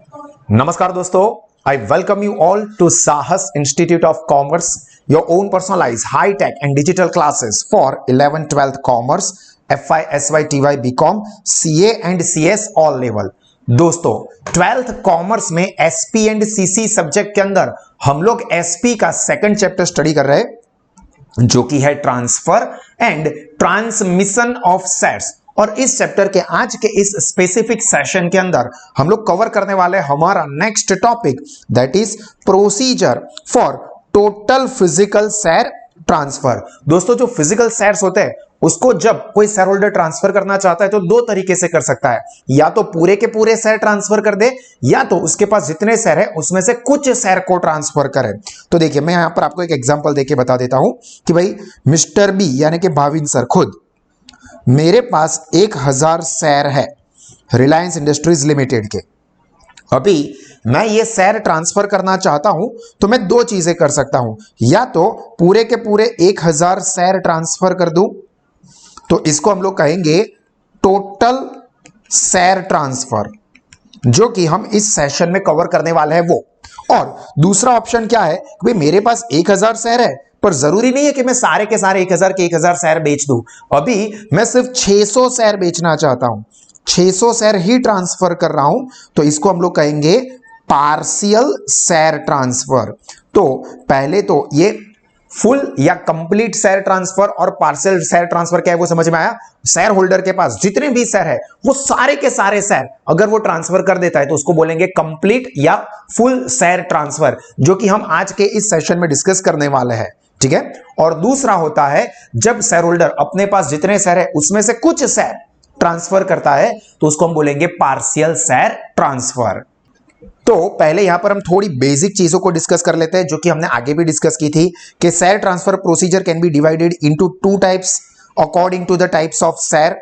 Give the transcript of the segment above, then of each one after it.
नमस्कार दोस्तों, I welcome you all to Sahas Institute of Commerce, your own personalized high-tech and digital classes for 11th 12th Commerce, FI, SY, TY, BCom, CA and CS all level। दोस्तों 12th commerce में SP and CC subject के अंदर हम लोग SP का second chapter study कर रहे हैं जो कि है transfer and transmission of shares. और इस चैप्टर के आज के इस स्पेसिफिक सेशन के अंदर हम लोग कवर करने वाले हमारा next topic that is procedure for total physical share transfer. दोस्तों जो फिजिकल शेयर्स होते हैं उसको जब कोई शेयर होल्डर ट्रांसफर करना चाहता है तो दो तरीके से कर सकता है, या तो पूरे के पूरे शेयर ट्रांसफर कर दे या तो उसके पास जितने शेयर है उसमें से कुछ शेयर को ट्रांसफर करे। तो देखिए मैं यहां पर आपको एक एग्जांपल देके बता देता हूं कि भाई मिस्टर बी यानी कि भाविन सर खुद, मेरे पास 1000 शेयर है रिलायंस इंडस्ट्रीज लिमिटेड के। अभी मैं ये शेयर ट्रांसफर करना चाहता हूं तो मैं दो चीजें कर सकता हूं, या तो पूरे के पूरे 1000 शेयर ट्रांसफर कर दूं तो इसको हम लोग कहेंगे टोटल शेयर ट्रांसफर, जो कि हम इस सेशन में कवर करने वाले हैं वो। और दूसरा ऑप्शन क्या है कि भाई मेरे पास 1000 शेयर है पर जरूरी नहीं है कि मैं सारे के सारे 1000 के 1000 शेयर बेच दूं। अभी मैं सिर्फ 600 शेयर बेचना चाहता हूं, 600 शेयर ही ट्रांसफर कर रहा हूं तो इसको हम लोग कहेंगे पार्शियल शेयर ट्रांसफर। तो पहले तो ये फुल या कंप्लीट शेयर ट्रांसफर और पार्शियल शेयर ट्रांसफर क्या है वो समझ में आया। शेयर होल्डर के पास जितने भी शेयर है वो सारे के सारे शेयर अगर वो ट्रांसफर कर देता है तो उसको बोलेंगे कंप्लीट या फुल शेयर ट्रांसफर, जो कि हम आज के इस सेशन में डिस्कस करने वाले हैं। ठीक है। और दूसरा होता है जब शेयर होल्डर अपने पास जितने शेयर है उसमें से कुछ शेयर ट्रांसफर करता है तो उसको हम बोलेंगे पार्शियल शेयर ट्रांसफर। तो पहले यहां पर हम थोड़ी बेसिक चीजों को डिस्कस कर लेते हैं जो कि हमने आगे भी डिस्कस की थी कि share transfer procedure can be divided into two types according to the types of share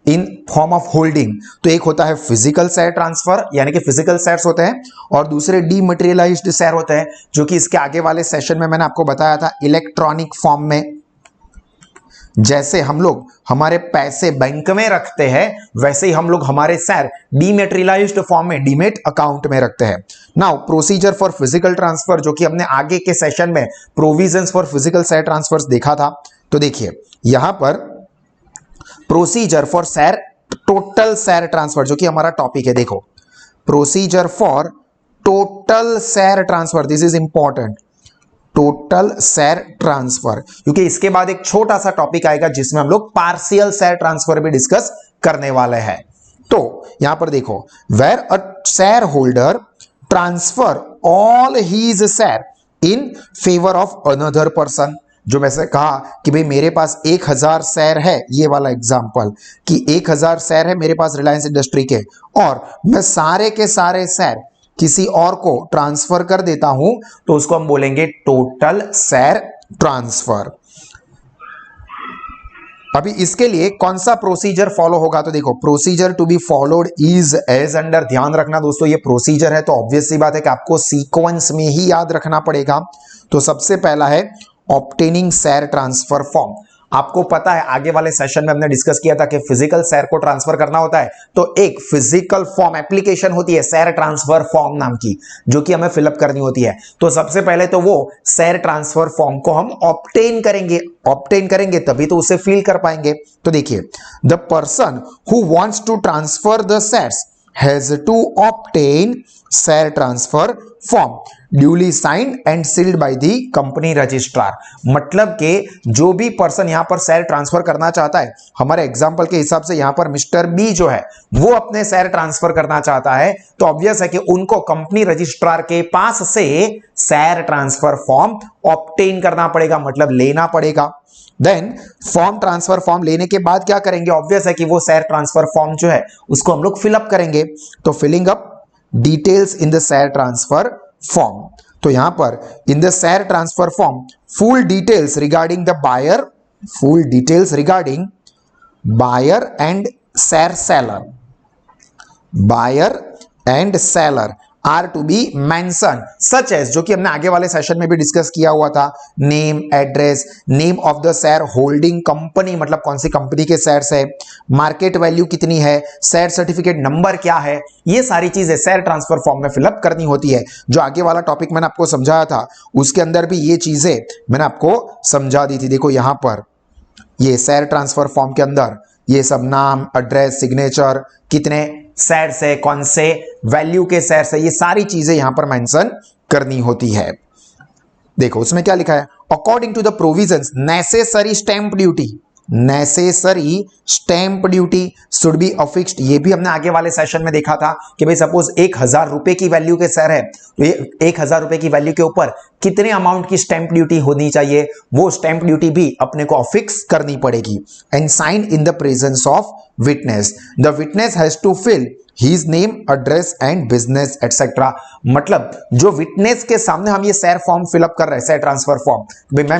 in form of holding. तो एक होता है फिजिकल शेयर ट्रांसफर यानी कि फिजिकल शेयर्स होते हैं, और दूसरे डीमटेरियलाइज्ड शेयर होते हैं जो कि इसके आगे वाले सेशन में मैंने आपको बताया था इलेक्ट्रॉनिक फॉर्म में। जैसे हम लोग हमारे पैसे बैंक में रखते हैं वैसे ही हम लोग हमारे शेयर डीमटेरियलाइज्ड फॉर्म में डीमेट अकाउंट में रखते हैं। Now procedure for physical transfer, जो कि हमने आगे के सेशन में provisions for physical share transfers देखा था। तो देखिए यहां पर procedure for share total share transfer जो कि हमारा टॉपिक है, देखो procedure for total share transfer, this is important, total share transfer, क्योंकि इसके बाद एक छोटा सा टॉपिक आएगा जिसमें हम लोग पार्शियल शेयर ट्रांसफर भी डिस्कस करने वाले हैं। तो यहां पर देखो where a share holder transfer all his share in favour of another person, जो मैंने कहा कि भाई मेरे पास 1000 शेयर है, ये वाला एग्जांपल कि 1000 शेयर है मेरे पास रिलायंस इंडस्ट्री के और मैं सारे के सारे शेयर किसी और को ट्रांसफर कर देता हूं तो उसको हम बोलेंगे टोटल शेयर ट्रांसफर। अभी इसके लिए कौन सा प्रोसीजर फॉलो होगा, तो देखो procedure to be followed is as under. ध्यान रखना दोस्तों ये प्रोसीजर है तो ऑब्वियस सी बात है कि आपको सीक्वेंस में ही याद रखना पड़ेगा। तो सबसे पहला है ऑब्टेनिंग शेयर ट्रांसफर फॉर्म। आपको पता है आगे वाले सेशन में हमने डिस्कस किया था कि फिजिकल शेयर को ट्रांसफर करना होता है तो एक फिजिकल फॉर्म एप्लीकेशन होती है शेयर ट्रांसफर फॉर्म नाम की, जो कि हमें फिलअप करनी होती है। तो सबसे पहले तो वो शेयर ट्रांसफर फॉर्म को हम ऑब्टेन करेंगे तभी तो उसे फिल कर पाएंगे। तो देखिए the person who wants to transfer the shares has to obtain share transfer form duly signed and sealed by the company registrar. मतलब कि जो भी पर्सन यहां पर शेयर ट्रांसफर करना चाहता है, हमारे एग्जांपल के हिसाब से यहां पर मिस्टर बी जो है वो अपने शेयर ट्रांसफर करना चाहता है तो ऑब्वियस है कि उनको कंपनी रजिस्ट्रार के पास से शेयर ट्रांसफर फॉर्म ऑब्टेन करना पड़ेगा, मतलब लेना पड़ेगा। देन फॉर्म ट्रांसफर फॉर्म लेने के बाद क्या करेंगे, ऑब्वियस है कि वो शेयर ट्रांसफर फॉर्म जो है उसको हम लोग फिलअप करेंगे। तो filling up details in the share transfer form, तो यहां पर in the share transfer form full details regarding the buyer, full details regarding buyer and share seller, buyer and seller are to be mention such as, जो कि हमने आगे वाले session में भी डिस्कस किया हुआ था, name, address, name of the share holding company, मतलब कौन सी कंपनी के शेयर्स है, मार्केट वैल्यू कितनी है, शेयर सर्टिफिकेट नंबर क्या है, ये सारी चीजें शेयर ट्रांसफर फॉर्म में फिलअप करनी होती है। जो आगे वाला टॉपिक मैंने आपको समझाया था उसके अंदर भी ये चीजें मैंने आपको समझा दी थी। देखो यहां पर ये शेयर ट्रांसफर फॉर्म के अंदर ये सब नाम, एड्रेस, सिग्नेचर, कितने शेयर्स है, कौन से वैल्यू के शेयर्स है, ये सारी चीजें यहां पर मेंशन करनी होती है। देखो उसमें क्या लिखा है, according to the provisions necessary stamp duty, necessary stamp duty should be affixed. ये भी हमने आगे वाले सेशन में देखा था कि भाई सपोज 1000 रुपए की वैल्यू के शेयर है तो ये 1000 रुपए की वैल्यू के ऊपर कितने अमाउंट की स्टैंप ड्यूटी होनी चाहिए, वो स्टैंप ड्यूटी भी अपने को अफिक्स करनी पड़ेगी। And sign in the presence of witness, the witness has to fill His name, address and business etc. मतलब जो विटनेस के सामने हम ये शेयर फॉर्म फिलअप कर रहे हैं, शेयर ट्रांसफर फॉर्म, भाई मैं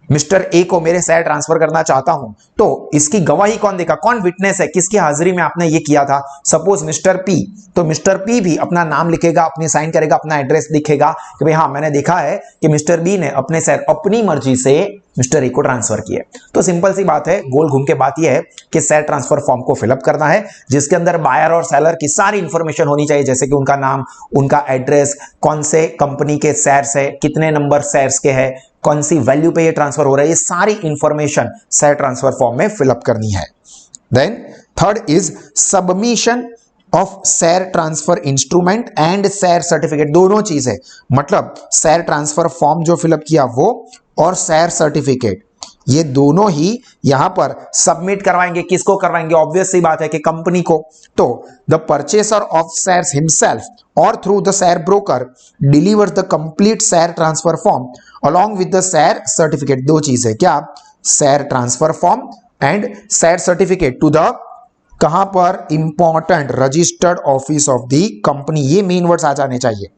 मिस्टर ए को मेरे शेयर ट्रांसफर करना चाहता हूं, तो इसकी गवाही कौन देगा, कौन विटनेस है, किसकी हाजिरी में आपने ये किया था। सपोज मिस्टर पी, तो मिस्टर पी भी अपना नाम लिखेगा, अपनी साइन करेगा, अपना एड्रेस लिखेगा कि भाई हाँ मैंने देखा है कि मिस्टर बी ने अपने शेयर अपनी मर्जी से मिस्टर ए को ट्रांसफर किए। तो सिंपल सी बात है, गोल घूम के बात यह है कि शेयर ट्रांसफर फॉर्म को फिलअप करना है जिसके अंदर बायर और सेलर की सारी इंफॉर्मेशन होनी चाहिए, जैसे कि उनका नाम, उनका एड्रेस, कौन से कंपनी के शेयर्स है, कितने नंबर शेयर्स के है, कौन सी वैल्यू पे ये ट्रांसफर हो रहा है, ये सारी इंफॉर्मेशन शेयर ट्रांसफर फॉर्म में फिलअप करनी है। Then third is submission of share transfer instrument and share certificate, दोनों चीज है, मतलब शेयर ट्रांसफर फॉर्म जो फिलअप किया वो और शेयर सर्टिफिकेट, ये दोनों ही यहां पर सबमिट करवाएंगे। किसको करवाएंगे, ऑब्वियस सी बात है कि कंपनी को। तो the purchaser of shares himself or through the share broker deliver the complete share transfer form along with the share certificate, दो चीज है क्या, share transfer form and share certificate to the कहां पर, important registered office of the company, ये main words आ जाने चाहिए।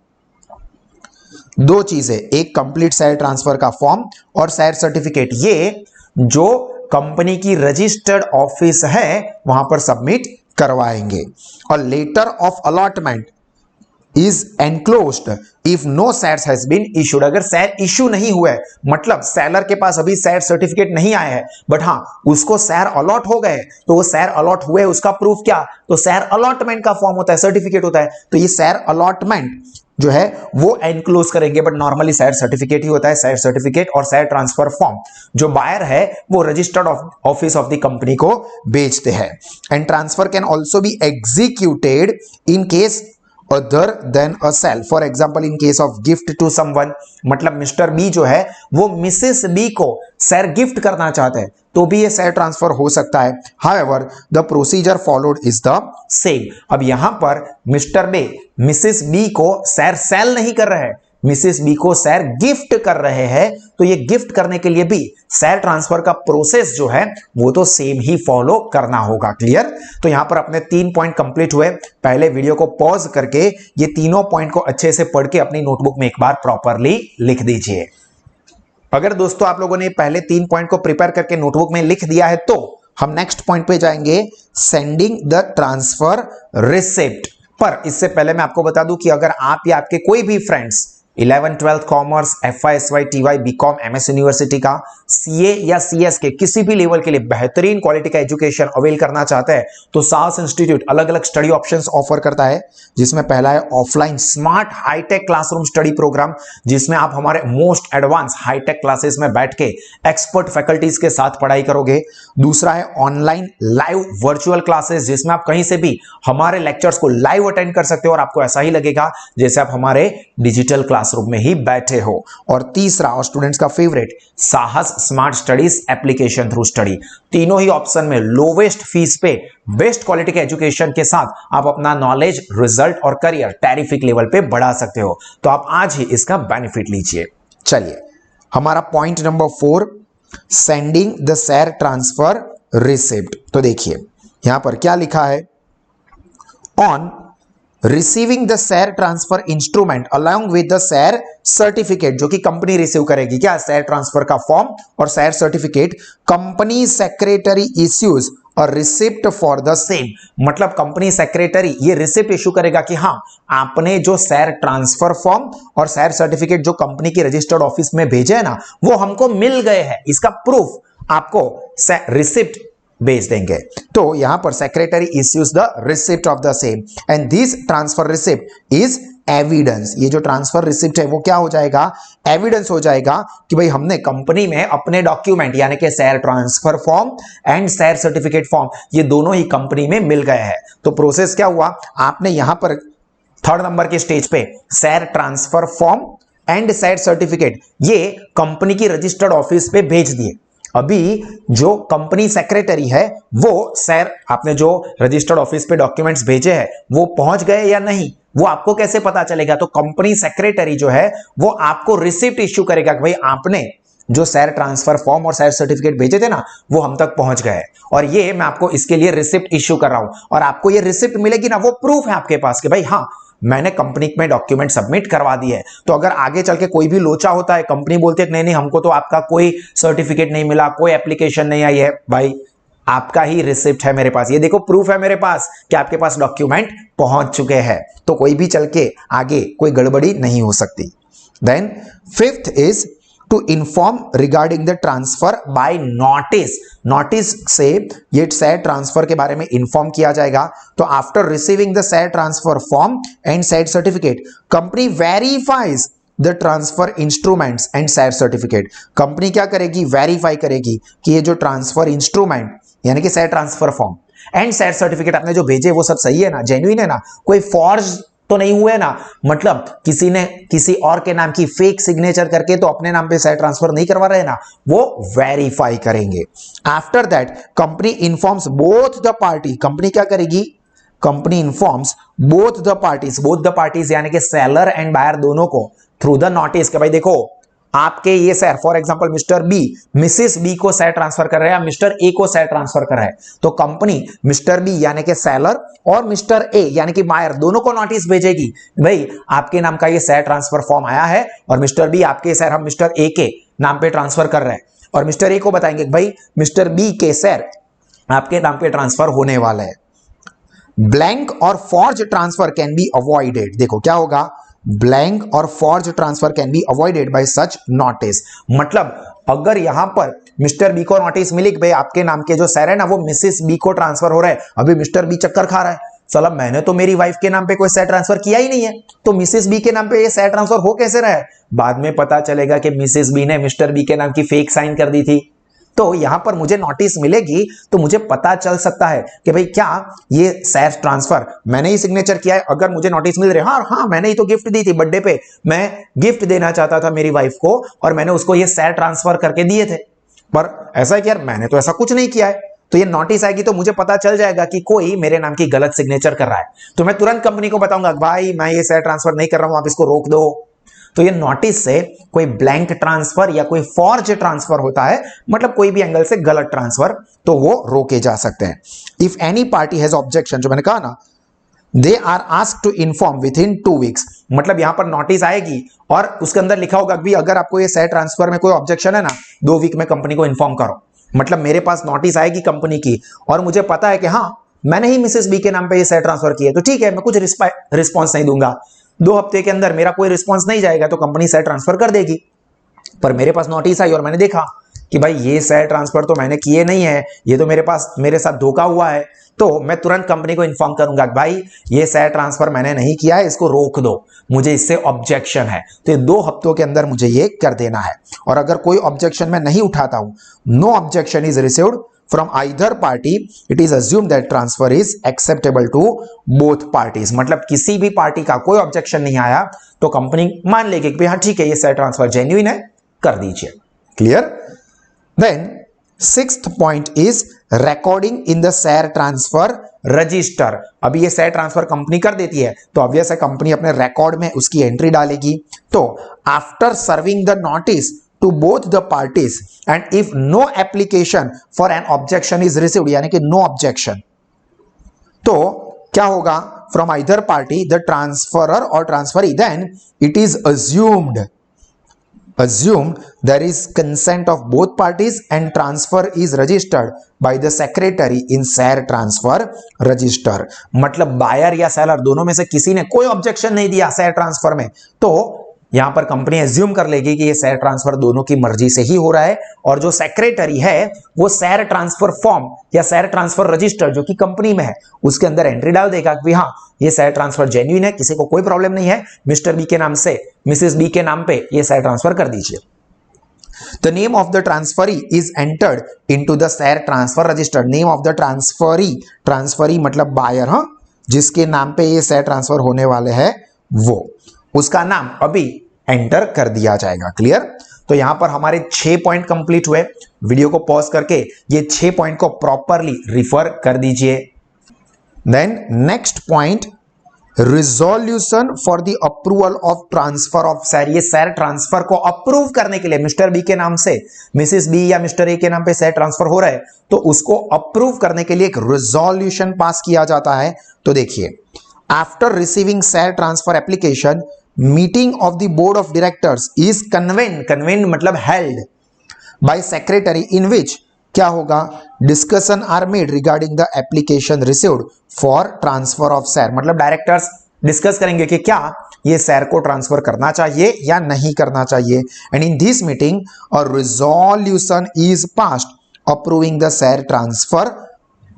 दो चीजें, एक कंप्लीट शेयर ट्रांसफर का फॉर्म और शेयर सर्टिफिकेट, ये जो कंपनी की रजिस्टर्ड ऑफिस है वहां पर सबमिट करवाएंगे। और letter of allotment is enclosed if no shares has been issued, अगर शेयर इशू नहीं हुआ है, मतलब सेलर के पास अभी शेयर सर्टिफिकेट नहीं आया है बट हाँ उसको शेयर अलॉट हो गए, तो वो शेयर अलॉट हुए उसका प्रूफ क्या, तो शेयर अलॉटमेंट का फॉर्म होता है, सर्टिफिकेट होता है, तो ये शेयर अलॉटमेंट जो है वो एनक्लोज करेंगे, बट नॉर्मली शेयर सर्टिफिकेट ही होता है। शेयर सर्टिफिकेट और शेयर ट्रांसफर फॉर्म जो बायर है वो registered office of the company को बेचते हैं। And transfer can also be executed in case other than a sale, for example in case of gift to someone, मतलब mister B जो है वो मिसेस बी को शेयर गिफ्ट करना चाहते हैं तो भी ये शेयर ट्रांसफर हो सकता है। However the procedure followed is the same. अब यहां पर मिस्टर बी मिसेस बी को शेयर सेल नहीं कर रहे हैं, मिसेस बी को शेयर गिफ्ट कर रहे हैं, तो ये गिफ्ट करने के लिए भी शेयर ट्रांसफर का प्रोसेस जो है वो तो सेम ही फॉलो करना होगा। क्लियर? तो यहां पर अपने 3 पॉइंट कंप्लीट हुए। पहले वीडियो को पॉज करके ये तीनों पॉइंट को अच्छे से पढ़ के अपनी नोटबुक में एक बार प्रॉपरली लिख दीजिए। अगर दोस्तों आप लोगों ने पहले 3 पॉइंट को प्रिपेयर करके नोटबुक में लिख दिया है तो हम नेक्स्ट पॉइंट पे जाएंगे, सेंडिंग द ट्रांसफर रिसिप्ट। पर इससे पहले मैं आपको बता दूं कि अगर आप या आपके कोई भी friends 11th 12th commerce, FY, SY, TY, BCom, MS university का CA या CS के किसी भी लेवल के लिए बेहतरीन क्वालिटी का एजुकेशन अवेल करना चाहते हैं तो साहस इंस्टीट्यूट अलग अलग स्टडी ऑप्शंस ऑफर करता है, जिसमें पहला है offline smart hitech classroom study programme, जिसमें आप हमारे मोस्ट एडवांस हाईटेक क्लासेस में बैठ के एक्सपर्ट फैकल्टीज के साथ पढ़ाई करोगे। दूसरा है ऑनलाइन लाइव वर्चुअल क्लासेस, जिसमें आप कहीं से भी हमारे लेक्चर्स को लाइव अटेंड कर सकते हो और आपको ऐसा ही लगेगा जैसे आप हमारे डिजिटल क्लासरूम में ही बैठे हो। और तीसरा और स्टूडेंट्स का फेवरेट, साहस smart studies application through study. तीनों ही ऑप्शन में लोवेस्ट फीस पे बेस्ट क्वालिटी के एजुकेशन के साथ आप अपना नॉलेज, रिजल्ट और करियर टेरिफिक लेवल पे बढ़ा सकते हो। तो आप आज ही इसका बेनिफिट लीजिए। चलिए हमारा point number 4, sending the share transfer receipt. तो देखिए यहां पर क्या लिखा है, on receiving the share transfer instrument along with the share certificate, जो कि कंपनी रिसीव करेगी, क्या शेयर ट्रांसफर का फॉर्म और share certificate, company secretary issues और रिसिप्ट फॉर द सेम, मतलब कंपनी सेक्रेटरी ये रिसिप्ट इशू करेगा कि हाँ आपने जो शेयर ट्रांसफर फॉर्म और शेयर सर्टिफिकेट जो कंपनी की रजिस्टर्ड ऑफिस में भेजे है ना वो हमको मिल गए हैं, इसका प्रूफ आपको रिसिप्ट भेज देंगे। तो यहां पर secretary issues the receipt of the same and this transfer receipt is evidence. ये जो ट्रांसफर रिसिप्ट है वो क्या हो जाएगा, एविडेंस हो जाएगा कि भाई हमने कंपनी में अपने डॉक्यूमेंट यानी कि share transfer form and share certificate form ये दोनों ही कंपनी में मिल गए हैं। तो प्रोसेस क्या हुआ, आपने यहां पर थर्ड नंबर के स्टेज पे share transfer form and share certificate ये कंपनी की रजिस्टर्ड ऑफिस पे भेज दिए। अभी जो कंपनी सेक्रेटरी है वो शेयर आपने जो रजिस्टर्ड ऑफिस पे डॉक्यूमेंट्स भेजे हैं वो पहुंच गए या नहीं वो आपको कैसे पता चलेगा, तो कंपनी सेक्रेटरी जो है वो आपको रिसिप्ट इश्यू करेगा कि भाई आपने जो शेयर ट्रांसफर फॉर्म और शेयर सर्टिफिकेट भेजे थे ना वो हम तक पहुंच गए और ये मैं आपको इसके लिए रिसिप्ट इश्यू कर रहा हूं और आपको ये रिसिप्ट मिलेगी ना वो प्रूफ है आपके पास कि भाई हाँ मैंने कंपनी में डॉक्यूमेंट सबमिट करवा दिए। तो अगर आगे चल के कोई भी लोचा होता है, कंपनी बोलती है नहीं नहीं हमको तो आपका कोई सर्टिफिकेट नहीं मिला, कोई एप्लीकेशन नहीं आई है, भाई आपका ही रिसिप्ट है मेरे पास, ये देखो प्रूफ है मेरे पास कि आपके पास डॉक्यूमेंट पहुंच चुके हैं, तो कोई भी चल के आगे कोई गड़बड़ी नहीं हो सकती। Then fifth is to inform regarding the transfer by notice. Notice से ये शेयर ट्रांसफर के बारे में इन्फॉर्म किया जाएगा। तो after receiving the share transfer form and share certificate company verifies the transfer instruments and share certificate. Company क्या करेगी, वेरीफाई करेगी कि ये जो ट्रांसफर इंस्ट्रूमेंट यानी कि share transfer form and share certificate आपने जो भेजे वो सब सही है ना, जेन्युइन है ना, कोई फॉर्ज तो नहीं हुए ना, मतलब किसी ने किसी और के नाम की फेक सिग्नेचर करके तो अपने नाम पे शेयर ट्रांसफर नहीं करवा रहे ना, वो वेरीफाई करेंगे। After that company informs both the party. Company क्या करेगी, company informs both the parties यानी कि सेलर एंड बायर दोनों को थ्रू द नोटिस कि भाई देखो आपके ये share for example mister B Mrs B को शेयर ट्रांसफर कर रहे हैं, मिस्टर ए को शेयर ट्रांसफर कर रहा है, तो कंपनी मिस्टर बी यानी कि सेलर और मिस्टर ए यानी कि बायर दोनों को नोटिस भेजेगी भाई आपके नाम का ये शेयर ट्रांसफर फॉर्म आया है और मिस्टर बी आपके शेयर हम मिस्टर ए के नाम पे ट्रांसफर कर रहे हैं, और मिस्टर ए को बताएंगे भाई मिस्टर बी के शेयर आपके नाम पे ट्रांसफर होने वाला है। ब्लैंक और forge transfer can be avoided. देखो क्या होगा, ब्लैंक और forge transfer can be avoided by such notice. मतलब अगर यहां पर मिस्टर बी को नोटिस मिली कि भाई आपके नाम के जो शेयर है ना वो मिसेस बी को ट्रांसफर हो रहा है, अभी मिस्टर बी चक्कर खा रहा है, साला मैंने तो मेरी वाइफ के नाम पे कोई शेयर ट्रांसफर किया ही नहीं है, तो मिसेस बी के नाम पे ये शेयर ट्रांसफर हो कैसे रहा है। बाद में पता चलेगा कि मिसेस बी ने मिस्टर बी के नाम की फेक साइन कर दी थी। तो यहां पर मुझे नोटिस मिलेगी तो मुझे पता चल सकता है कि भाई क्या ये शेयर ट्रांसफर मैंने ही सिग्नेचर किया है। अगर मुझे नोटिस मिल रहा है हाँ मैंने ही तो गिफ्ट दी थी, बर्थडे पे मैं गिफ्ट देना चाहता था मेरी वाइफ को और मैंने उसको ये शेयर ट्रांसफर करके दिए थे, पर ऐसा है कि यार मैंने तो ऐसा कुछ नहीं किया है, तो ये नोटिस आएगी तो मुझे पता चल जाएगा कि कोई मेरे नाम की गलत सिग्नेचर कर रहा है, तो मैं तुरंत कंपनी को बताऊंगा भाई मैं ये शेयर ट्रांसफर नहीं कर रहा हूं, आप इसको रोक दो। तो ये नोटिस से कोई ब्लैंक ट्रांसफर या कोई फॉर्ज ट्रांसफर होता है, मतलब कोई भी एंगल से गलत ट्रांसफर, तो वो रोके जा सकते हैं। If any party has objection, जो मैंने कहा ना, they are asked to inform within 2 weeks. मतलब यहां पर नोटिस आएगी और उसके अंदर लिखा होगा कि अगर आपको ये शेयर ट्रांसफर में कोई ऑब्जेक्शन है ना 2 वीक में कंपनी को इन्फॉर्म करो। मतलब मेरे पास नोटिस आएगी कंपनी की और मुझे पता है कि हाँ मैंने ही मिसेस बी के नाम पे ये शेयर ट्रांसफर किया, तो ठीक है मैं कुछ रिस्पॉन्स नहीं दूंगा, 2 हफ्ते के अंदर मेरा कोई रिस्पॉन्स नहीं जाएगा तो कंपनी शेयर ट्रांसफर कर देगी। पर मेरे पास नोटिस आई और मैंने देखा कि भाई ये शेयर ट्रांसफर तो मैंने किए नहीं है, ये तो मेरे साथ धोखा हुआ है, तो मैं तुरंत कंपनी को इन्फॉर्म करूंगा कि भाई ये शेयर ट्रांसफर मैंने नहीं किया है, इसको रोक दो, मुझे इससे ऑब्जेक्शन है। तो ये 2 हफ्तों के अंदर मुझे ये कर देना है। और अगर कोई ऑब्जेक्शन मैं नहीं उठाता हूं, no objection is received from either party, it is assumed that transfer is acceptable to both parties। मतलब किसी भी पार्टी का कोई ऑब्जेक्शन नहीं आया तो कंपनी मान लेगी कि हाँ ठीक है ये शेयर ट्रांसफर जेन्युइन है, कर दीजिए। Clear. Then 6th point is recording in the share transfer register. अभी ये शेयर ट्रांसफर कंपनी कर देती है तो ऑब्वियस है कंपनी अपने रिकॉर्ड में उसकी एंट्री डालेगी। तो after serving the notice to both the parties and if no application for an objection is received, यानी कि no objection, तो क्या होगा, from either party the transferor or transferee, then it is assumed assumed there is consent of both parties and transfer is registered by the secretary in share transfer register. मतलब buyer या seller दोनों में से किसी ने कोई objection नहीं दिया शेयर ट्रांसफर में, तो यहां पर कंपनी एज्यूम कर लेगी कि ये शेयर ट्रांसफर दोनों की मर्जी से ही हो रहा है, और जो सेक्रेटरी है वो शेयर ट्रांसफर फॉर्म या शेयर ट्रांसफर रजिस्टर जो कि कंपनी में है उसके अंदर एंट्री डाल देगा कि हाँ ये शेयर ट्रांसफर जेन्युइन है, किसी को कोई प्रॉब्लम नहीं है, मिस्टर बी के नाम से मिसेस बी के नाम पे ये शेयर ट्रांसफर कर दीजिए. The name of the transferee is entered into the share transfer register. Name of the transferee मतलब बायर, हाँ, जिसके नाम पे ये शेयर ट्रांसफर होने वाले हैं वो, उसका नाम अभी एंटर कर दिया जाएगा. क्लियर? तो यहां पर हमारे 6 पॉइंट कंप्लीट हुए. वीडियो को पॉज करके ये 6 पॉइंट को प्रॉपरली रिफर कर दीजिए. Then next point, resolution for the approval of transfer of share. ये शेयर ट्रांसफर को अप्रूव करने के लिए मिस्टर बी के नाम से मिसेस बी या मिस्टर ए के नाम पे शेयर ट्रांसफर हो रहा है, तो उसको अप्रूव करने के लिए एक रिजोल्यूशन पास किया जाता है. तो देखिए, after receiving share transfer application, meeting of the board of directors is convened मतलब held by secretary, in which क्या होगा, discussion are made regarding the application received for transfer of share. मतलब directors discuss करेंगे कि क्या ये share को transfer करना चाहिए या नहीं करना चाहिए. And in this meeting a resolution is passed approving the share transfer.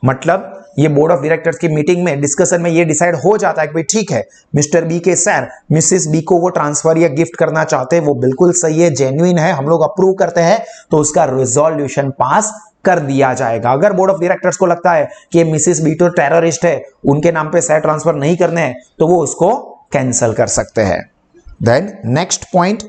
मतलब ये बोर्ड ऑफ डायरेक्टर्स की मीटिंग में डिस्कशन में ये डिसाइड हो जाता है कि भाई ठीक है, मिस्टर बी के शेयर मिसेस बी को वो ट्रांसफर या गिफ्ट करना चाहते हैं, वो बिल्कुल सही है, जेन्युइन है, हम लोग अप्रूव करते हैं, तो उसका रिजोल्यूशन पास कर दिया जाएगा. अगर बोर्ड ऑफ डायरेक्टर्स को लगता है कि मिसेस बी तो टेररिस्ट है, उनके नाम पे शेयर ट्रांसफर नहीं करने हैं, तो वो उसको कैंसिल कर सकते हैं. Then next point,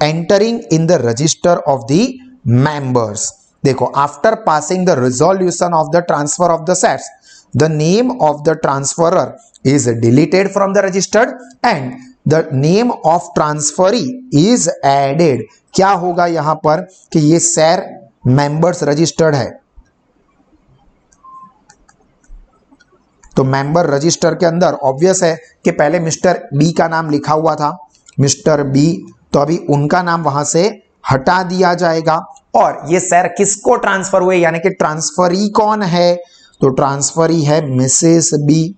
entering in the register of the members. देखो, after passing the resolution of the transfer of the shares, the name of the transferer is deleted from the registered and the name of transferee is added. क्या होगा यहां पर कि ये share members registered है, तो member register के अंदर ऑब्वियस है कि पहले मिस्टर बी का नाम लिखा हुआ था, मिस्टर बी, तो अभी उनका नाम वहां से हटा दिया जाएगा. और ये शेयर किसको ट्रांसफर हुए, यानी कि ट्रांसफरी कौन है, तो ट्रांसफरी है मिसेस बी.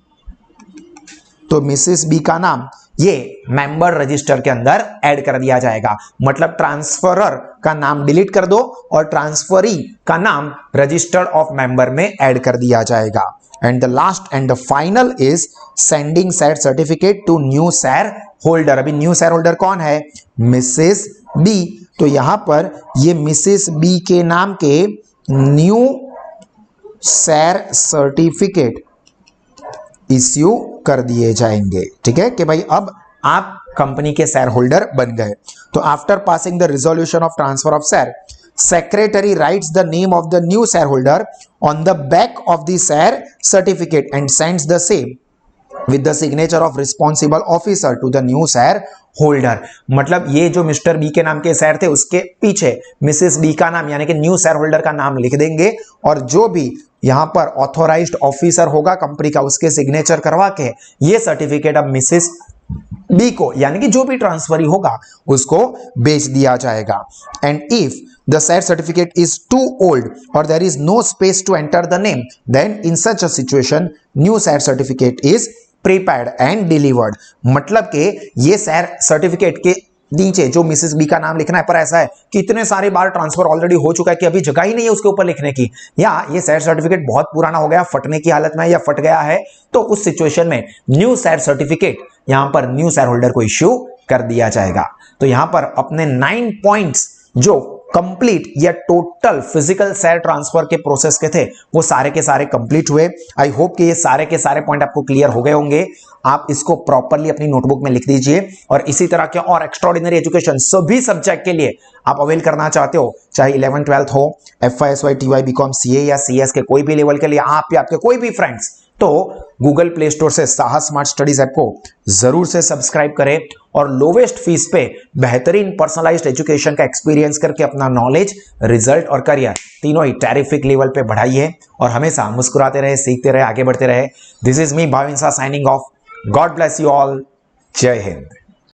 तो मिसेस बी का नाम ये मेंबर रजिस्टर के अंदर ऐड कर दिया जाएगा. मतलब ट्रांसफरर का नाम डिलीट कर दो और ट्रांसफरी का नाम रजिस्टर्ड ऑफ मेंबर में ऐड कर दिया जाएगा. And the last and the final is sending share certificate to new share holder. अभी न्यू शेयर होल्डर कौन है, मिसेस बी. तो यहां पर ये मिसेस बी के नाम के न्यू शेयर सर्टिफिकेट इश्यू कर दिए जाएंगे. ठीक है कि भाई अब आप कंपनी के शेयर होल्डर बन गए. तो after passing the resolution of transfer of share, secretary rights the name of the new share holder on the back of the share certificate and sends the same with the signature of responsible officer to the new share holder. मतलब ये जो mister B के नाम के share थे उसके पीछे Mrs B का नाम यानी कि न्यू शेयर होल्डर का नाम लिख देंगे, और जो भी यहां पर ऑथोराइज्ड ऑफिसर होगा कंपनी का उसके सिग्नेचर करवा के ये सर्टिफिकेट अब मिसेस बी को यानी कि जो भी ट्रांसफरी होगा उसको बेच दिया जाएगा. And if the share certificate is too old or there is no space to enter the name, then in such a situation new share certificate is prepared and delivered. मतलब कि ये शेयर सर्टिफिकेट के नीचे जो Mrs B का नाम लिखना है, पर ऐसा है कि इतने सारे बार ट्रांसफर ऑलरेडी हो चुका है कि अभी जगह ही नहीं है उसके ऊपर लिखने की, या ये शेयर सर्टिफिकेट बहुत पुराना हो गया, फटने की हालत में या फट गया है, तो उस सिचुएशन में न्यू शेयर सर्टिफिकेट यहां पर न्यू शेयर होल्डर को इश्यू कर दिया जाएगा. तो यहां पर अपने 9 पॉइंट्स जो कंप्लीट या टोटल फिजिकल शेयर ट्रांसफर के प्रोसेस के थे वो सारे के सारे कंप्लीट हुए. आई होप कि ये सारे के सारे पॉइंट आपको क्लियर हो गए होंगे. आप इसको प्रॉपरली अपनी नोटबुक में लिख दीजिए, और इसी तरह के और एक्स्ट्राऑर्डिनरी एजुकेशन सभी सब्जेक्ट के लिए आप अवेल करना चाहते हो, चाहे 11th 12th हो, FY SY TY BCom CA या CS के कोई भी लेवल के लिए, आप या आपके कोई भी फ्रेंड्स, तो गूगल प्ले स्टोर से साहस स्मार्ट स्टडीज ऐप को जरूर से सब्सक्राइब करें और लोवेस्ट फीस पे बेहतरीन पर्सनलाइज्ड एजुकेशन का एक्सपीरियंस करके अपना नॉलेज, रिजल्ट और करियर तीनों ही टेरिफिक लेवल पे बढ़ाइए और हमेशा मुस्कुराते रहे, सीखते रहे, आगे बढ़ते रहे. This is me Bhavin Sah signing off. God bless you all. जय हिंद.